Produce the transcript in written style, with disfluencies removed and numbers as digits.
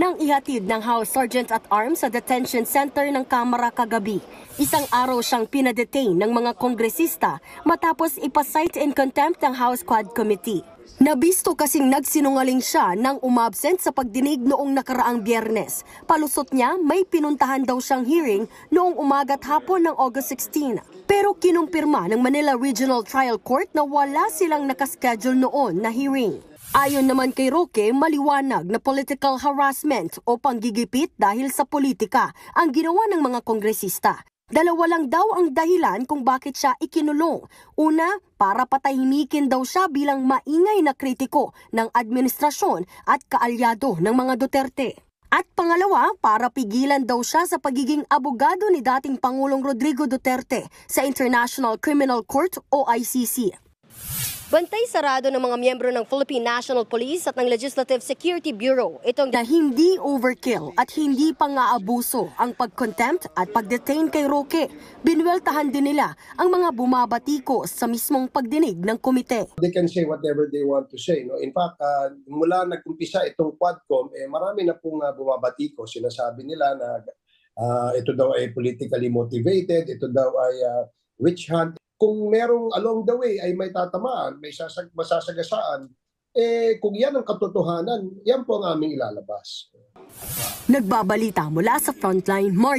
nang ihatid ng House Sergeant at Arms sa detention center ng Kamara kagabi. Isang araw siyang pinadetain ng mga kongresista matapos ipasight in contempt ng House Quad Committee. Nabisto kasing nagsinungaling siya nang umabsent sa pagdinig noong nakaraang Biyernes. Palusot niya, may pinuntahan daw siyang hearing noong umaga at hapon ng August 16. Pero kinumpirma ng Manila Regional Trial Court na wala silang nakaschedule noon na hearing. Ayon naman kay Roque, maliwanag na political harassment o panggigipit dahil sa politika ang ginawa ng mga kongresista. Dalawa lang daw ang dahilan kung bakit siya ikinulong. Una, para patahimikin daw siya bilang maingay na kritiko ng administrasyon at kaalyado ng mga Duterte. At pangalawa, para pigilan daw siya sa pagiging abogado ni dating Pangulong Rodrigo Duterte sa International Criminal Court o ICC. Bantay sarado ng mga miyembro ng Philippine National Police at ng Legislative Security Bureau itong na hindi overkill at hindi pang-aabuso ang pag-contempt at pag-detain kay Roque. Binuweltahan din nila ang mga bumabatikos sa mismong pagdinig ng komite. They can say whatever they want to say. No? In fact, mula nag-umpisa itong Quadcom, marami na pong bumabatikos. Sinasabi nila na ito daw ay politically motivated, ito daw ay witch hunt. Kung merong along the way ay may tatamaan, may masasagasaan, kung yan ang katotohanan, yan po ang aming ilalabas. Nagbabalita mula sa Frontline, Mario